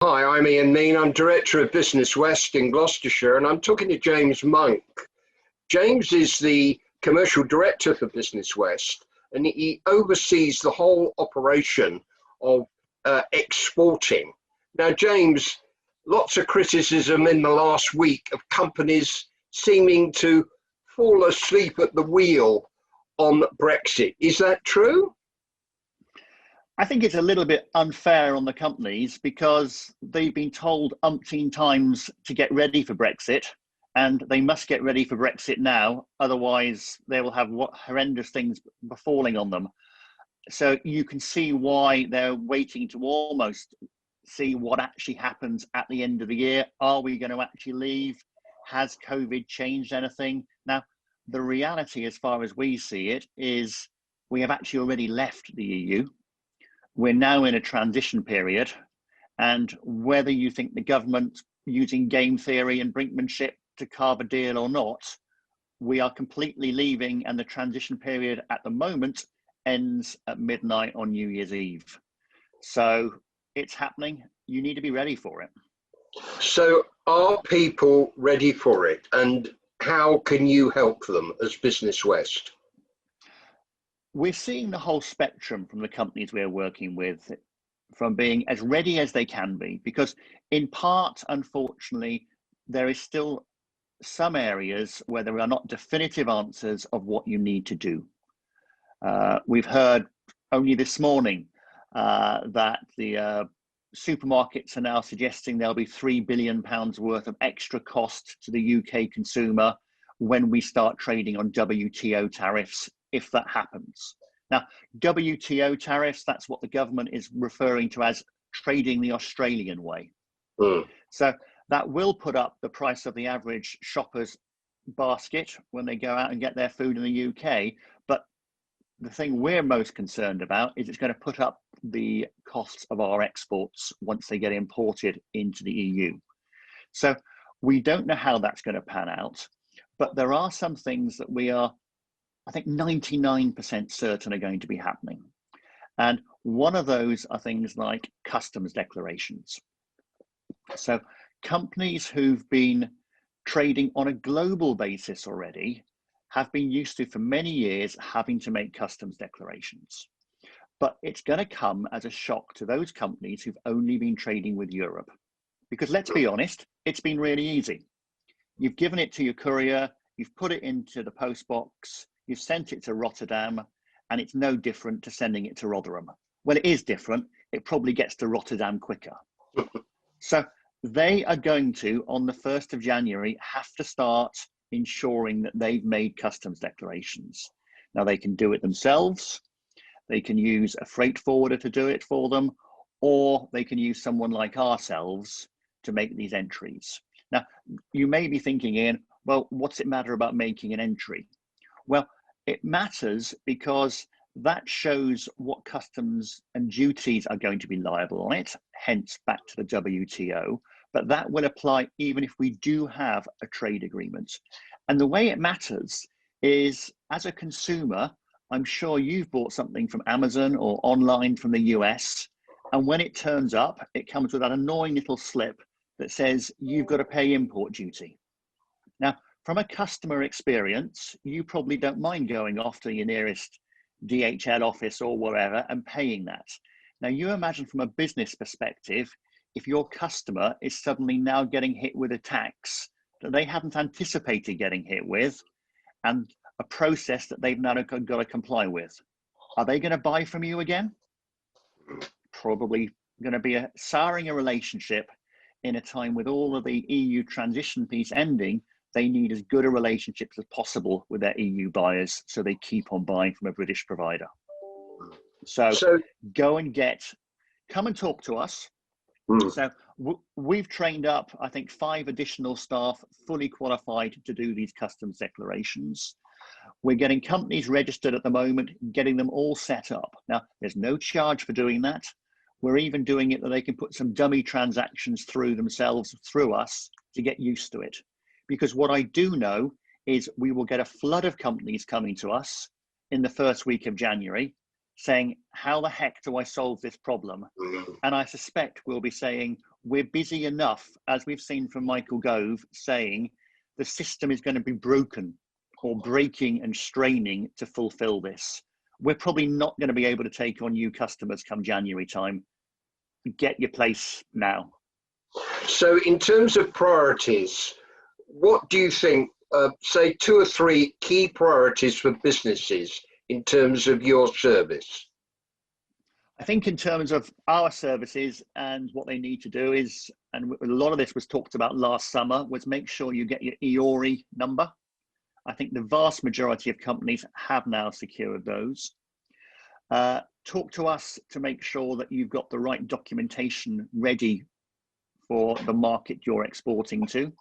Hi, I'm Ian Mean. I'm Director of Business West in Gloucestershire, and I'm talking to James Monk. James is the Commercial Director for Business West, and he oversees the whole operation of exporting. Now, James, lots of criticism in the last week of companies seeming to fall asleep at the wheel on Brexit. Is that true? I think it's a little bit unfair on the companies because they've been told umpteen times to get ready for Brexit, and they must get ready for Brexit now, otherwise they will have horrendous things befalling on them. So you can see why they're waiting to almost see what actually happens at the end of the year. Are we going to actually leave? Has COVID changed anything? Now, the reality, as far as we see it, is we have actually already left the EU. We're now in a transition period, and whether you think the government using game theory and brinkmanship to carve a deal or not, we are completely leaving, and the transition period at the moment ends at midnight on New Year's Eve. So it's happening. You need to be ready for it. So are people ready for it, and how can you help them as Business West? We're seeing the whole spectrum from the companies we're working with, from being as ready as they can be, because in part, unfortunately, there is still some areas where there are not definitive answers of what you need to do. We've heard only this morning that the supermarkets are now suggesting there'll be £3 billion worth of extra cost to the UK consumer when we start trading on WTO tariffs, if that happens. Now, WTO tariffs, that's what the government is referring to as trading the Australian way. So that will put up the price of the average shopper's basket when they go out and get their food in the UK. But the thing we're most concerned about is it's going to put up the costs of our exports once they get imported into the EU. So we don't know how that's going to pan out, but there are some things that we are, I think, 99% certain are going to be happening. And one of those are things like customs declarations. So companies who've been trading on a global basis already have been used to, for many years, having to make customs declarations. But it's going to come as a shock to those companies who've only been trading with Europe. Because let's be honest, it's been really easy. You've given it to your courier, you've put it into the post box, you've sent it to Rotterdam, and it's no different to sending it to Rotherham. Well, it is different. It probably gets to Rotterdam quicker. So they are going to, on the 1st of January, have to start ensuring that they've made customs declarations. Now, they can do it themselves. They can use a freight forwarder to do it for them, or they can use someone like ourselves to make these entries. Now, you may be thinking, Ian, well, what's it matter about making an entry? Well, it matters because that shows what customs and duties are going to be liable on it, hence back to the WTO, but that will apply even if we do have a trade agreement. And the way it matters is, as a consumer, I'm sure you've bought something from Amazon or online from the US, and when it turns up, it comes with that annoying little slip that says you've got to pay import duty. Now, from a customer experience, you probably don't mind going off to your nearest DHL office or wherever and paying that. Now, you imagine from a business perspective, if your customer is suddenly now getting hit with a tax that they haven't anticipated getting hit with, and a process that they've now got to comply with, are they going to buy from you again? Probably going to be souring a relationship in a time with all of the EU transition piece ending. They need as good a relationship as possible with their EU buyers so they keep on buying from a British provider. So go and come and talk to us. So we've trained up, I think, 5 additional staff fully qualified to do these customs declarations. We're getting companies registered at the moment, getting them all set up. Now, there's no charge for doing that. We're even doing it that they can put some dummy transactions through themselves, through us, to get used to it. Because what I do know is we will get a flood of companies coming to us in the first week of January saying, how the heck do I solve this problem? And I suspect we'll be saying, we're busy enough, as we've seen from Michael Gove, saying the system is going to be broken or breaking and straining to fulfill this. We're probably not going to be able to take on new customers come January time. Get your place now. So in terms of priorities, what do you think, say 2 or 3 key priorities for businesses in terms of your service? I think in terms of our services and what they need to do is, and a lot of this was talked about last summer, was make sure you get your EORI number. I think the vast majority of companies have now secured those. Talk to us to make sure that you've got the right documentation ready for the market you're exporting to,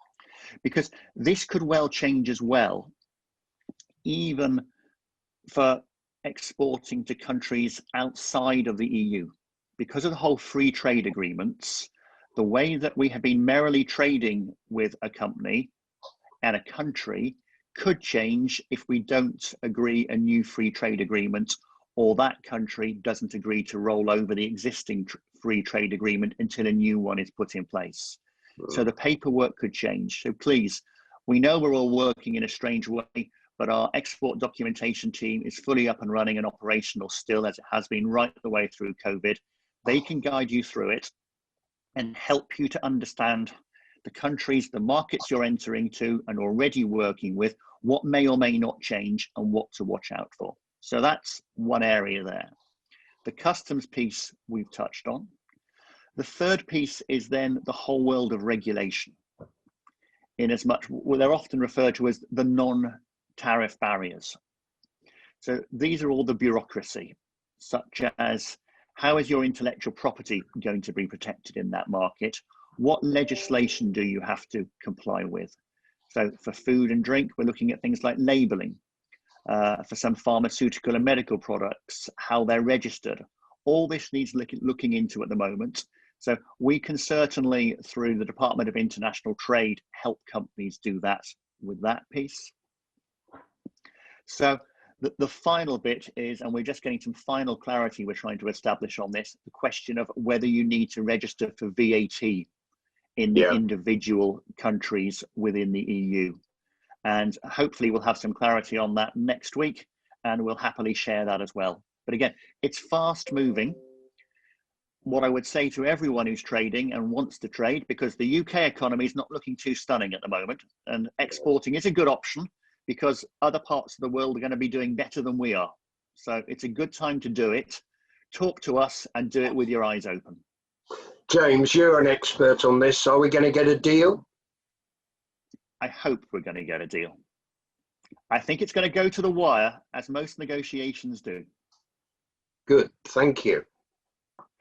because this could well change as well, even for exporting to countries outside of the EU. Because of the whole free trade agreements, the way that we have been merrily trading with a company and a country could change if we don't agree a new free trade agreement, or that country doesn't agree to roll over the existing free trade agreement until a new one is put in place. So the paperwork could change. So please, we know we're all working in a strange way, but our export documentation team is fully up and running and operational still, as it has been right the way through COVID. They can guide you through it and help you to understand the countries, the markets you're entering to and already working with, what may or may not change and what to watch out for. So that's one area there. The customs piece we've touched on. The third piece is then the whole world of regulation. In as much, well, they're often referred to as the non-tariff barriers. So these are all the bureaucracy, such as how is your intellectual property going to be protected in that market? What legislation do you have to comply with? So for food and drink, we're looking at things like labeling. For some pharmaceutical and medical products, how they're registered. All this needs looking into at the moment. So we can certainly, through the Department of International Trade, help companies do that with that piece. So the final bit is, and we're just getting some final clarity we're trying to establish on this, the question of whether you need to register for VAT in the individual countries within the EU. And hopefully we'll have some clarity on that next week, and we'll happily share that as well. But again, it's fast moving. What I would say to everyone who's trading and wants to trade, because the UK economy is not looking too stunning at the moment, and exporting is a good option because other parts of the world are going to be doing better than we are. So it's a good time to do it. Talk to us and do it with your eyes open. James, you're an expert on this. Are we going to get a deal? I hope we're going to get a deal. I think it's going to go to the wire, as most negotiations do. Good, thank you.